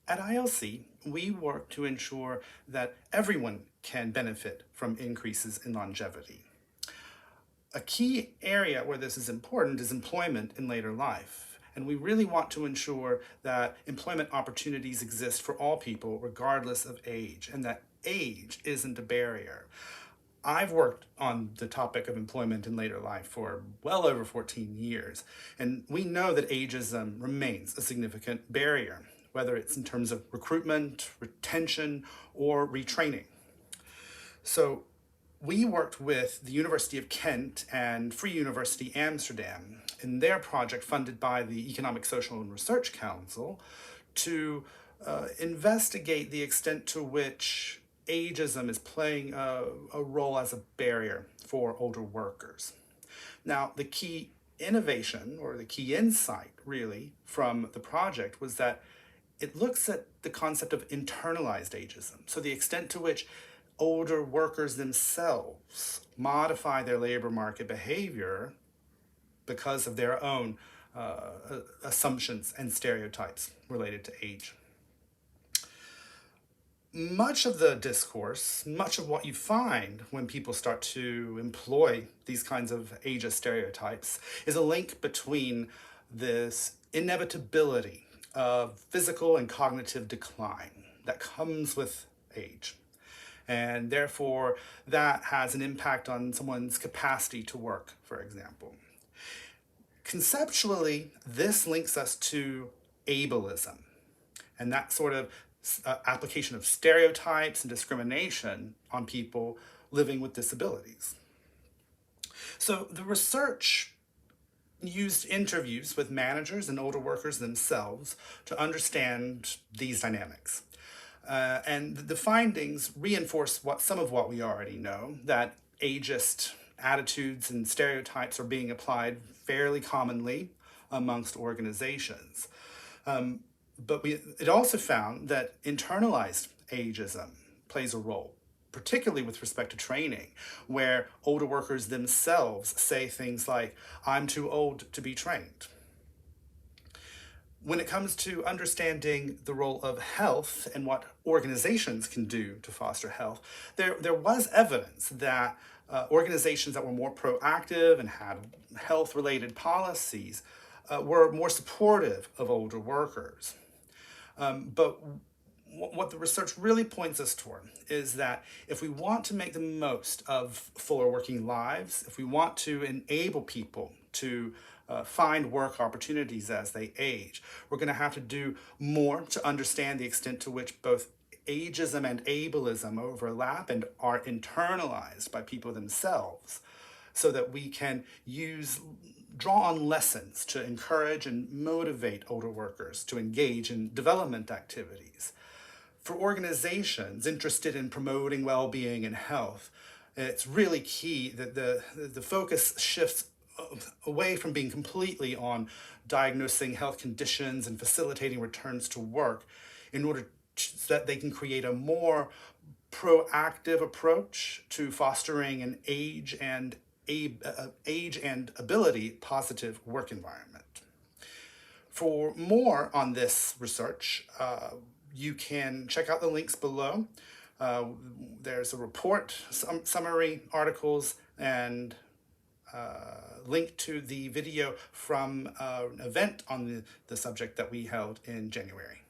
At ILC, we work to ensure that everyone can benefit from increases in longevity. A key area where this is important is employment in later life. And we really want to ensure that employment opportunities exist for all people, regardless of age, and that age isn't a barrier. I've worked on the topic of employment in later life for well over 14 years, and we know that ageism remains a significant barrier, whether it's in terms of recruitment, retention, or retraining. So we worked with the University of Kent and Free University Amsterdam in their project funded by the Economic, Social, and Research Council to investigate the extent to which ageism is playing a role as a barrier for older workers. Now, the key innovation or the key insight really from the project was that it looks at the concept of internalized ageism. So the extent to which older workers themselves modify their labor market behavior because of their own assumptions and stereotypes related to age. Much of the discourse, much of what you find when people start to employ these kinds of ageist stereotypes is a link between this inevitability of physical and cognitive decline that comes with age. And therefore, that has an impact on someone's capacity to work, for example. Conceptually, this links us to ableism and that sort of application of stereotypes and discrimination on people living with disabilities. So the research used interviews with managers and older workers themselves to understand these dynamics. And the findings reinforce some of what we already know, that ageist attitudes and stereotypes are being applied fairly commonly amongst organizations. But it also found that internalized ageism plays a role, particularly with respect to training, where older workers themselves say things like, "I'm too old to be trained." When it comes to understanding the role of health and what organizations can do to foster health, there was evidence that organizations that were more proactive and had health-related policies were more supportive of older workers. But what the research really points us toward is that if we want to make the most of fuller working lives, if we want to enable people to find work opportunities as they age, we're going to have to do more to understand the extent to which both ageism and ableism overlap and are internalized by people themselves, so that we can draw on lessons to encourage and motivate older workers to engage in development activities. For organizations interested in promoting well-being and health, it's really key that the focus shifts away from being completely on diagnosing health conditions and facilitating returns to work in order so that they can create a more proactive approach to fostering an age and ability positive work environment. For more on this research, you can check out the links below. There's a report, summary articles, and link to the video from an event on the subject that we held in January.